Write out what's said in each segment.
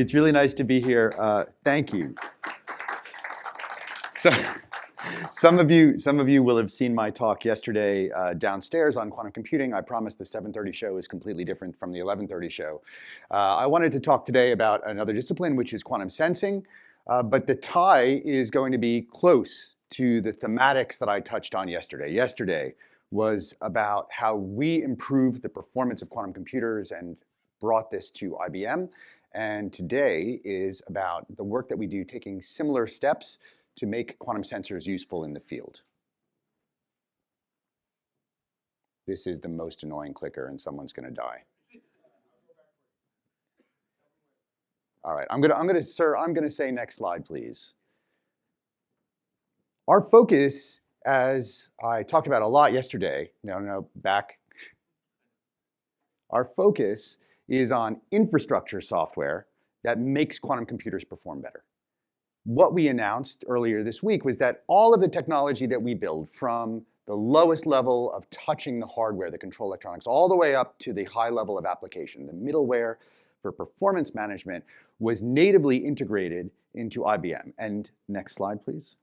It's really nice to be here. Thank you. So, some of you will have seen my talk yesterday downstairs on quantum computing. I promise the 7:30 show is completely different from the 11:30 show. I wanted to talk today about another discipline, which is quantum sensing, but the tie is going to be close to the thematics that I touched on yesterday. Yesterday was about how we improved the performance of quantum computers and brought this to IBM. And today is about the work that we do taking similar steps to make quantum sensors useful in the field. This is the most annoying clicker and someone's going to die. All right, I'm going to say next slide, please. Our focus, as I talked about a lot yesterday, back. Our focus is on infrastructure software that makes quantum computers perform better. What we announced earlier this week was that all of the technology that we build, from the lowest level of touching the hardware, the control electronics, all the way up to the high level of application, the middleware for performance management, was natively integrated into IBM. And next slide, please.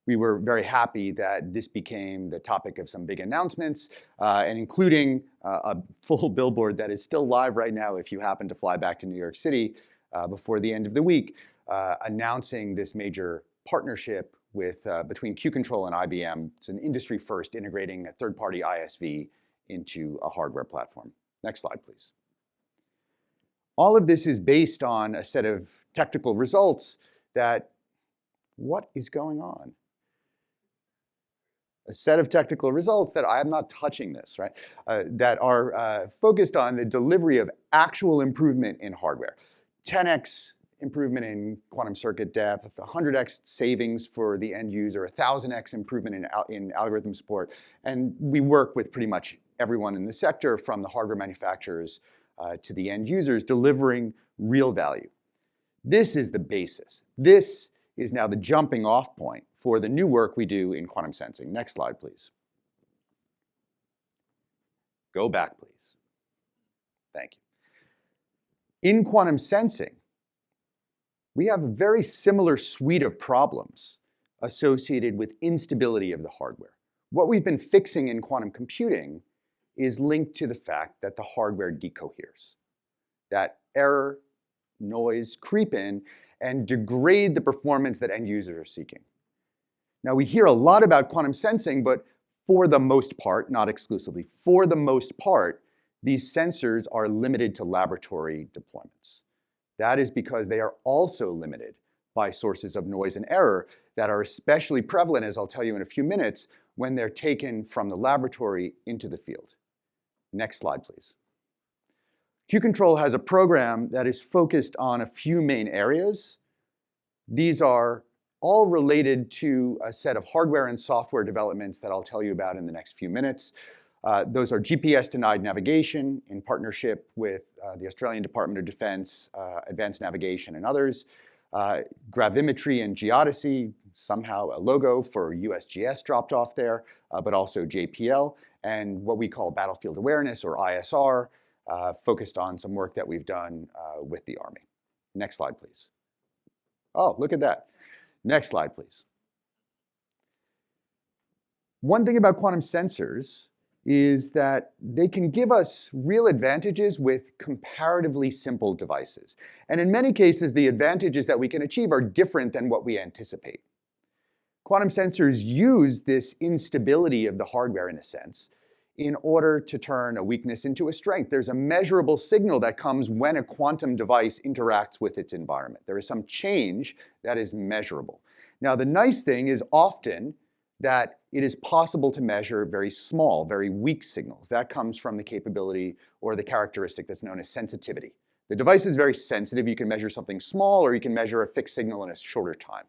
We were very happy that this became the topic of some big announcements, and including a full billboard that is still live right now if you happen to fly back to New York City before the end of the week, announcing this major partnership with, between Q-Control and IBM. It's an industry first, integrating a third-party ISV into a hardware platform. Next slide, please. All of this is based on a set of technical results that, what is going on? A set of technical results that I am not touching this, right? That are focused on the delivery of actual improvement in hardware. 10x improvement in quantum circuit depth, 100x savings for the end user, 1000x improvement in algorithm support. And we work with pretty much everyone in the sector, from the hardware manufacturers to the end users, delivering real value. This is the basis. This is now the jumping off point for the new work we do in quantum sensing. Next slide, please. Go back, please. Thank you. In quantum sensing, we have a very similar suite of problems associated with instability of the hardware. What we've been fixing in quantum computing is linked to the fact that the hardware decoheres, that error, noise creep in and degrade the performance that end users are seeking. Now, we hear a lot about quantum sensing, but for the most part, not exclusively, for the most part, these sensors are limited to laboratory deployments. That is because they are also limited by sources of noise and error that are especially prevalent, as I'll tell you in a few minutes, when they're taken from the laboratory into the field. Next slide, please. Q-Control has a program that is focused on a few main areas. These are all related to a set of hardware and software developments that I'll tell you about in the next few minutes. Those are GPS-denied navigation in partnership with the Australian Department of Defense, Advanced Navigation, and others. Gravimetry and geodesy, somehow a logo for USGS dropped off there, but also JPL, and what we call battlefield awareness, or ISR, focused on some work that we've done with the Army. Next slide, please. Oh, look at that. Next slide, please. One thing about quantum sensors is that they can give us real advantages with comparatively simple devices. And in many cases, the advantages that we can achieve are different than what we anticipate. Quantum sensors use this instability of the hardware, in a sense, in order to turn a weakness into a strength. There's a measurable signal that comes when a quantum device interacts with its environment. There is some change that is measurable. Now, the nice thing is often that it is possible to measure very small, very weak signals. That comes from the capability or the characteristic that's known as sensitivity. The device is very sensitive. You can measure something small, or you can measure a fixed signal in a shorter time.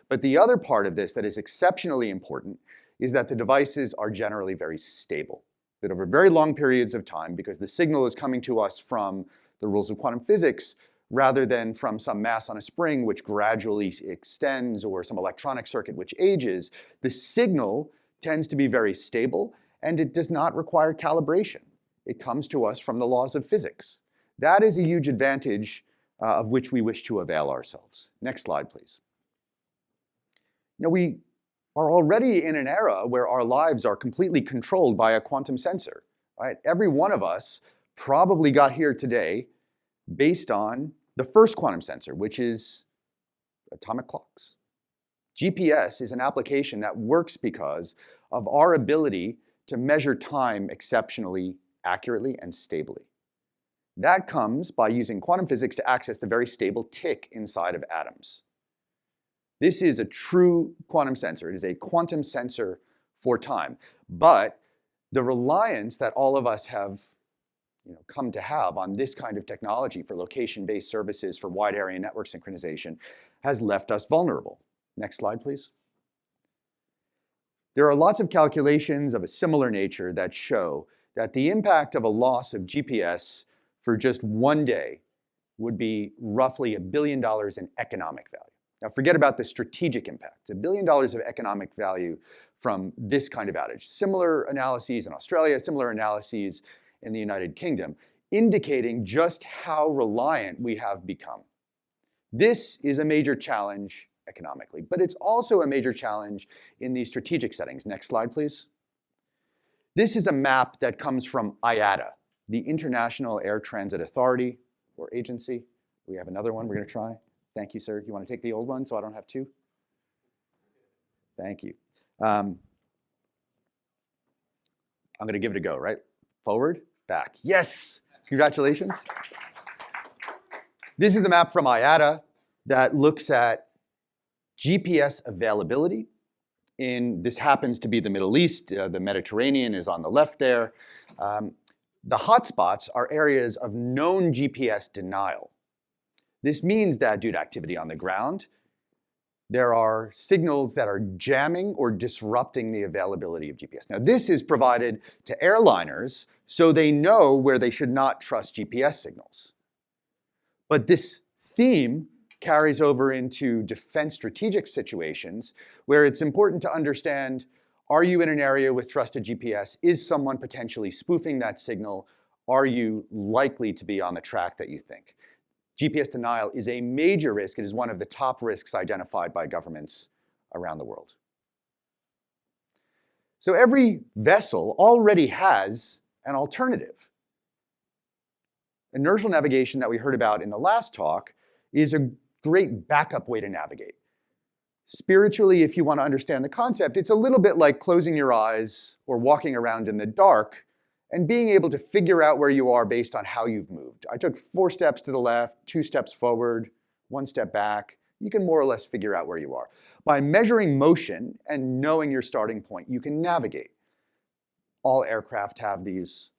But the other part of this that is exceptionally important is that the devices are generally very stable. That over very long periods of time, because the signal is coming to us from the rules of quantum physics rather than from some mass on a spring which gradually extends, or some electronic circuit which ages, the signal tends to be very stable, and it does not require calibration. It comes to us from the laws of physics. That is a huge advantage of which we wish to avail ourselves. Next slide, please. Now, we are already in an era where our lives are completely controlled by a quantum sensor, right? Every one of us probably got here today based on the first quantum sensor, which is atomic clocks. GPS is an application that works because of our ability to measure time exceptionally accurately and stably. That comes by using quantum physics to access the very stable tick inside of atoms. This is a true quantum sensor. It is a quantum sensor for time. But the reliance that all of us have come to have on this kind of technology for location-based services for wide area network synchronization has left us vulnerable. Next slide, please. There are lots of calculations of a similar nature that show that the impact of a loss of GPS for just one day would be roughly $1 billion in economic value. Now forget about the strategic impact. $1 billion of economic value from this kind of outage. Similar analyses in Australia, similar analyses in the United Kingdom, indicating just how reliant we have become. This is a major challenge economically, but it's also a major challenge in these strategic settings. Next slide, please. This is a map that comes from IATA, the International Air Transit Authority or Agency. We have another one we're going to try. Thank you, sir. You want to take the old one so I don't have two? Thank you. I'm going to give it a go, right? Forward, back. Yes! Congratulations. This is a map from IATA that looks at GPS availability this happens to be the Middle East. The Mediterranean is on the left there. The hotspots are areas of known GPS denial. This means that due to activity on the ground, there are signals that are jamming or disrupting the availability of GPS. Now, this is provided to airliners so they know where they should not trust GPS signals. But this theme carries over into defense strategic situations where it's important to understand, are you in an area with trusted GPS? Is someone potentially spoofing that signal? Are you likely to be on the track that you think? GPS denial is a major risk. It is one of the top risks identified by governments around the world. So every vessel already has an alternative. Inertial navigation that we heard about in the last talk is a great backup way to navigate. Spiritually, if you want to understand the concept, it's a little bit like closing your eyes or walking around in the dark and being able to figure out where you are based on how you've moved. I took 4 steps to the left, 2 steps forward, 1 step back. You can more or less figure out where you are. By measuring motion and knowing your starting point, you can navigate. All aircraft have these.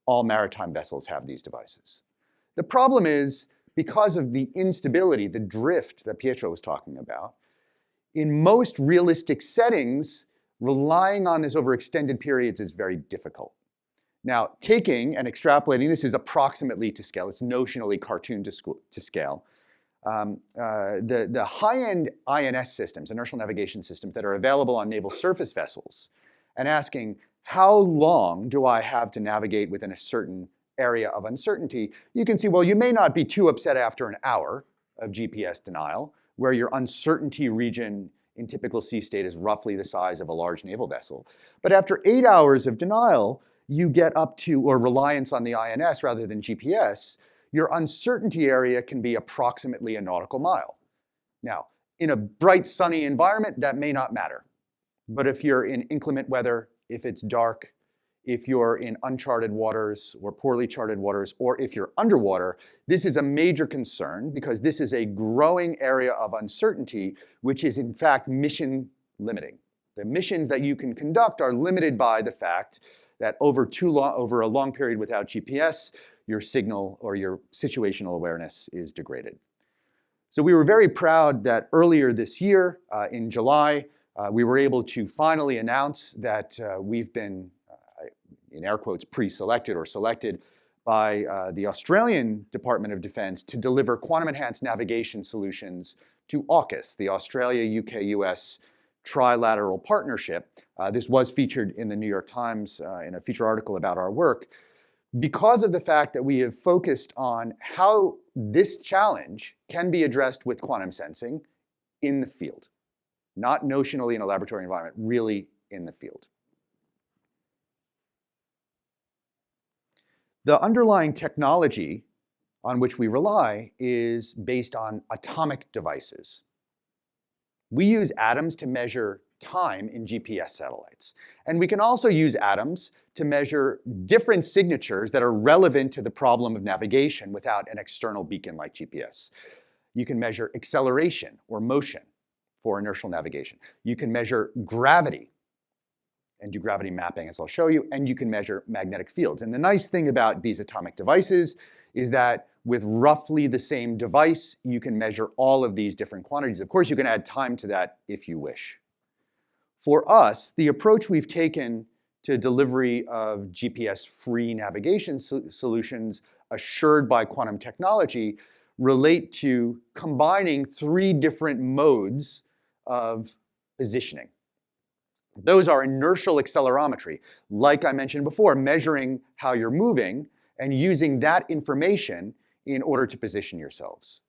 All maritime vessels have these devices. The problem is, because of the instability, the drift that Pietro was talking about, in most realistic settings, relying on this over extended periods is very difficult. Now, taking and extrapolating, this is approximately to scale, it's notionally cartoon to scale. The high-end INS systems, inertial navigation systems that are available on naval surface vessels, and asking, how long do I have to navigate within a certain area of uncertainty, you can see, well, you may not be too upset after an hour of GPS denial, where your uncertainty region in typical sea state is roughly the size of a large naval vessel. But after 8 hours of denial, you get up to, or reliance on the INS rather than GPS, your uncertainty area can be approximately a nautical mile. Now, in a bright, sunny environment, that may not matter. But if you're in inclement weather, if it's dark, if you're in uncharted waters or poorly charted waters, or if you're underwater, this is a major concern because this is a growing area of uncertainty, which is in fact mission limiting. The missions that you can conduct are limited by the fact that over a long period without GPS, your signal or your situational awareness is degraded. So we were very proud that earlier this year, in July, we were able to finally announce that we've been, in air quotes, pre-selected or selected by the Australian Department of Defense to deliver quantum-enhanced navigation solutions to AUKUS, the Australia, UK, US trilateral partnership. This was featured in the New York Times in a feature article about our work. because of the fact that we have focused on how this challenge can be addressed with quantum sensing in the field, not notionally in a laboratory environment, really in the field. The underlying technology on which we rely is based on atomic devices. We use atoms to measure time in GPS satellites. And we can also use atoms to measure different signatures that are relevant to the problem of navigation without an external beacon like GPS. You can measure acceleration or motion for inertial navigation. You can measure gravity and do gravity mapping, as I'll show you, and you can measure magnetic fields. And the nice thing about these atomic devices is that with roughly the same device, you can measure all of these different quantities. Of course, you can add time to that if you wish. For us, the approach we've taken to delivery of GPS-free navigation solutions assured by quantum technology relate to combining 3 different modes of positioning. Those are inertial accelerometry, like I mentioned before, measuring how you're moving and using that information in order to position yourselves.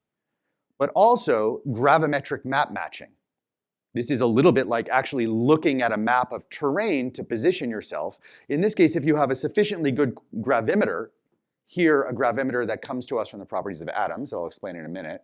But also gravimetric map matching. This is a little bit like actually looking at a map of terrain to position yourself. In this case, if you have a sufficiently good gravimeter, here a gravimeter that comes to us from the properties of atoms, that I'll explain in a minute,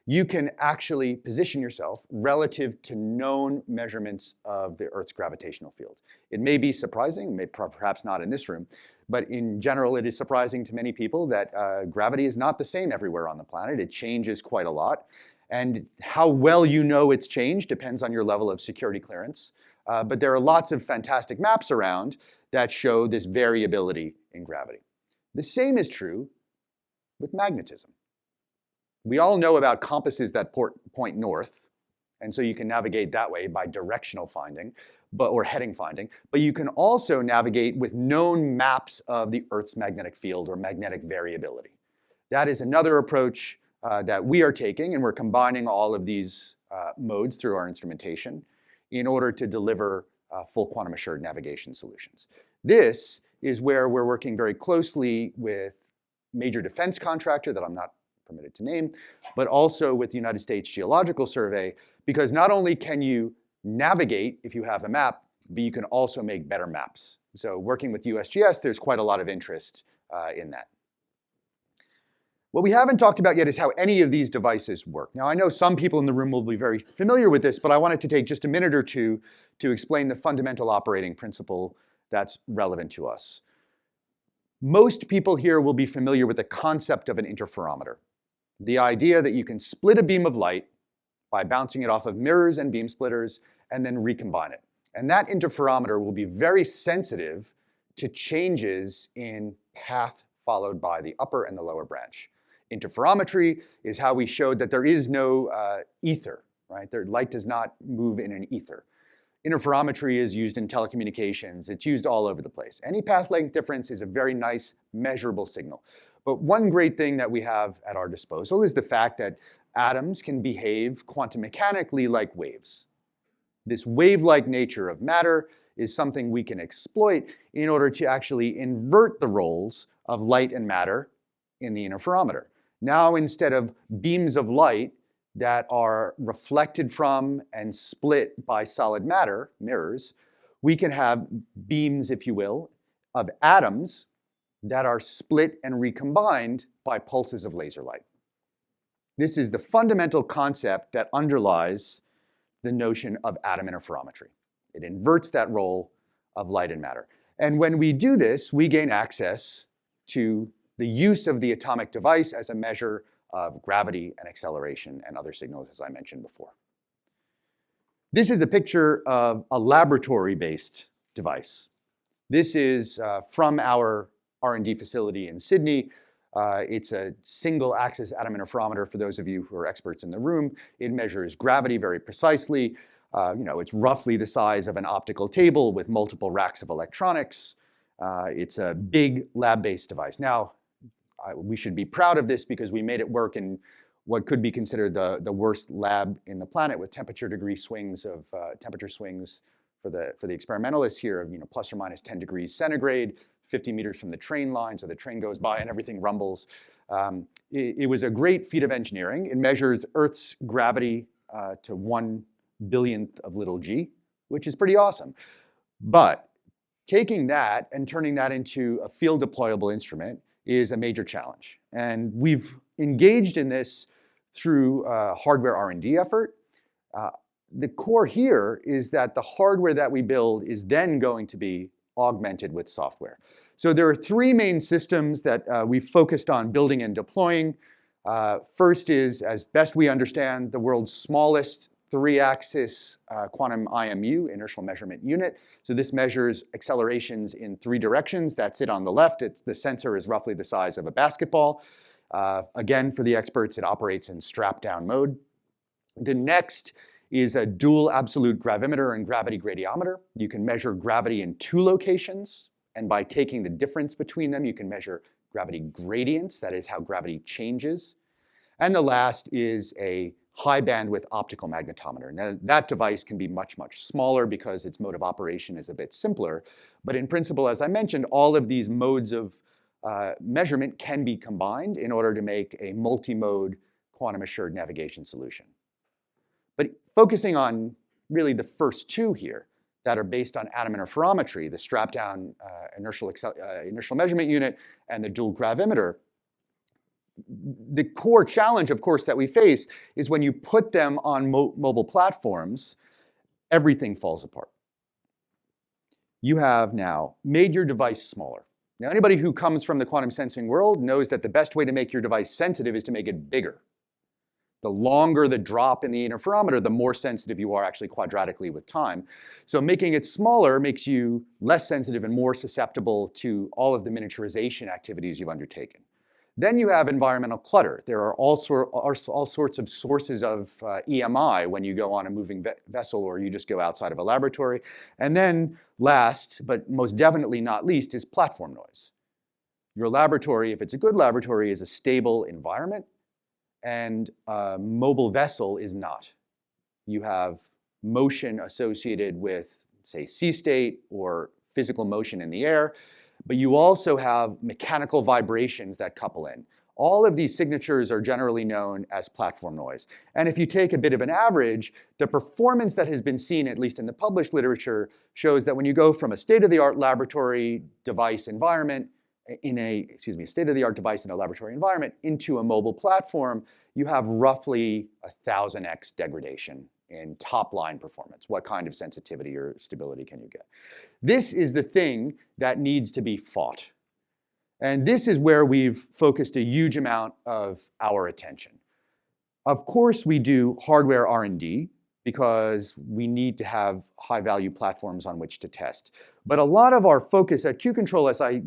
you can actually position yourself relative to known measurements of the Earth's gravitational field. It may be surprising, perhaps not in this room, but in general it is surprising to many people that gravity is not the same everywhere on the planet. It changes quite a lot. And how well you know it's changed depends on your level of security clearance. But there are lots of fantastic maps around that show this variability in gravity. The same is true with magnetism. We all know about compasses that point north, and so you can navigate that way by directional finding, or heading finding. But you can also navigate with known maps of the Earth's magnetic field or magnetic variability. That is another approach that we are taking, and we're combining all of these modes through our instrumentation in order to deliver full quantum assured navigation solutions. This is where we're working very closely with major defense contractor that I'm not permitted to name, but also with the United States Geological Survey, because not only can you navigate if you have a map, but you can also make better maps. So working with USGS, there's quite a lot of interest in that. What we haven't talked about yet is how any of these devices work. Now, I know some people in the room will be very familiar with this, but I wanted to take just a minute or two to explain the fundamental operating principle that's relevant to us. Most people here will be familiar with the concept of an interferometer. The idea that you can split a beam of light by bouncing it off of mirrors and beam splitters and then recombine it. And that interferometer will be very sensitive to changes in path followed by the upper and the lower branch. Interferometry is how we showed that there is no ether, right? Light does not move in an ether. Interferometry is used in telecommunications. It's used all over the place. Any path length difference is a very nice measurable signal. But one great thing that we have at our disposal is the fact that atoms can behave quantum mechanically like waves. This wave-like nature of matter is something we can exploit in order to actually invert the roles of light and matter in the interferometer. Now, instead of beams of light that are reflected from and split by solid matter, mirrors, we can have beams, if you will, of atoms that are split and recombined by pulses of laser light. This is the fundamental concept that underlies the notion of atom interferometry. It inverts that role of light and matter. And when we do this, we gain access to the use of the atomic device as a measure of gravity and acceleration and other signals, as I mentioned before. This is a picture of a laboratory-based device. This is from our R&D facility in Sydney. It's a single-axis atom interferometer for those of you who are experts in the room. It measures gravity very precisely. It's roughly the size of an optical table with multiple racks of electronics. It's a big lab-based device. Now, we should be proud of this because we made it work in what could be considered the worst lab in the planet, with temperature swings for the experimentalists here of plus or minus 10 degrees centigrade, 50 meters from the train line, so the train goes by and everything rumbles. It was a great feat of engineering. It measures Earth's gravity to 1/1000th of little g, which is pretty awesome. But taking that and turning that into a field deployable instrument is a major challenge. And we've engaged in this through a hardware R&D effort. The core here is that the hardware that we build is then going to be augmented with software. So there are three main systems that we've focused on building and deploying. First is, as best we understand, the world's smallest 3-axis quantum IMU, inertial measurement unit. So this measures accelerations in 3 directions. That's it on the left. The sensor is roughly the size of a basketball. Again, for the experts, it operates in strap-down mode. The next is a dual absolute gravimeter and gravity gradiometer. You can measure gravity in 2 locations, and by taking the difference between them, you can measure gravity gradients, that is how gravity changes. And the last is a high bandwidth optical magnetometer. Now, that device can be much, much smaller because its mode of operation is a bit simpler. But in principle, as I mentioned, all of these modes of measurement can be combined in order to make a multi-mode quantum assured navigation solution. But focusing on really the first 2 here that are based on atom interferometry, the strap-down inertial measurement unit and the dual gravimeter, the core challenge, of course, that we face is when you put them on mobile platforms, everything falls apart. You have now made your device smaller. Now, anybody who comes from the quantum sensing world knows that the best way to make your device sensitive is to make it bigger. The longer the drop in the interferometer, the more sensitive you are actually quadratically with time. So making it smaller makes you less sensitive and more susceptible to all of the miniaturization activities you've undertaken. Then you have environmental clutter. There are all sorts of sources of EMI when you go on a moving vessel or you just go outside of a laboratory. And then last, but most definitely not least, is platform noise. Your laboratory, if it's a good laboratory, is a stable environment, and a mobile vessel is not. You have motion associated with, say, sea state or physical motion in the air, but you also have mechanical vibrations that couple in. All of these signatures are generally known as platform noise. And if you take a bit of an average, the performance that has been seen, at least in the published literature, shows that when you go from a state-of-the-art laboratory device environment state-of-the-art device in a laboratory environment into a mobile platform, you have roughly 1,000x degradation in top-line performance. What kind of sensitivity or stability can you get? This is the thing that needs to be fought. And this is where we've focused a huge amount of our attention. Of course, we do hardware R&D because we need to have high-value platforms on which to test. But a lot of our focus at Q-Control, as I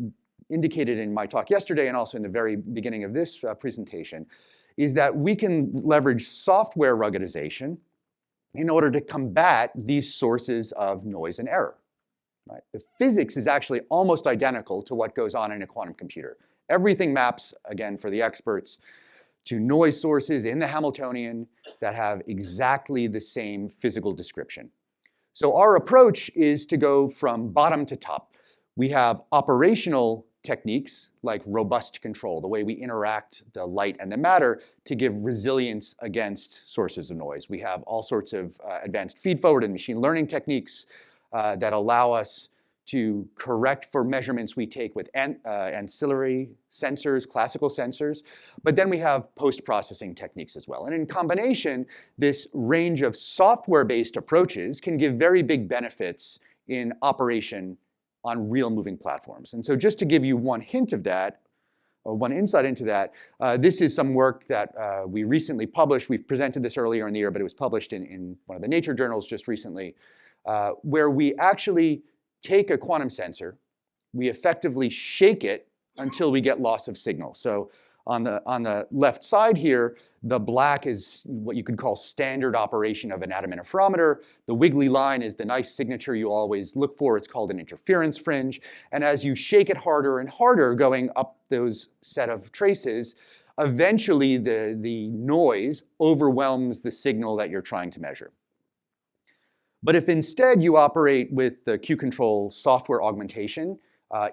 indicated in my talk yesterday and also in the very beginning of this presentation, is that we can leverage software ruggedization in order to combat these sources of noise and error. Right? The physics is actually almost identical to what goes on in a quantum computer. Everything maps, again, for the experts, to noise sources in the Hamiltonian that have exactly the same physical description. So our approach is to go from bottom to top. We have operational techniques like robust control, the way we interact the light and the matter to give resilience against sources of noise. We have all sorts of advanced feed-forward and machine learning techniques that allow us to correct for measurements we take with ancillary sensors, classical sensors. But then we have post-processing techniques as well. And in combination, this range of software-based approaches can give very big benefits in operation on real moving platforms. And so just to give you one hint of that, or one insight into that, this is some work that we recently published. We've presented this earlier in the year, but it was published in one of the Nature journals just recently, where we actually take a quantum sensor, we effectively shake it until we get loss of signal. So on the left side here, the black is what you could call standard operation of an atom interferometer. The wiggly line is the nice signature you always look for. It's called an interference fringe. And as you shake it harder and harder going up those set of traces, eventually the noise overwhelms the signal that you're trying to measure. But if instead you operate with the Q-Control software augmentation,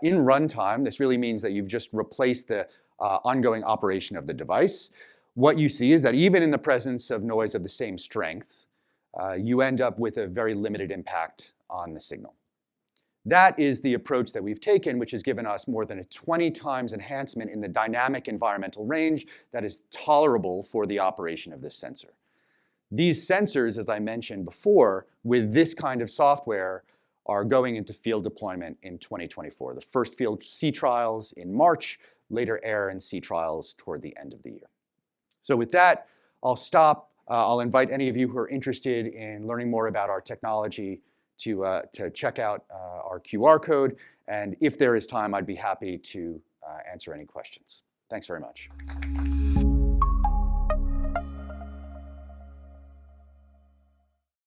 In runtime, this really means that you've just replaced the ongoing operation of the device. What you see is that even in the presence of noise of the same strength, you end up with a very limited impact on the signal. That is the approach that we've taken, which has given us more than a 20 times enhancement in the dynamic environmental range that is tolerable for the operation of this sensor. These sensors, as I mentioned before, with this kind of software, are going into field deployment in 2024. The first field C trials in March, later air and sea trials toward the end of the year. So with that, I'll stop. I'll invite any of you who are interested in learning more about our technology to check out our QR code. And if there is time, I'd be happy to answer any questions. Thanks very much.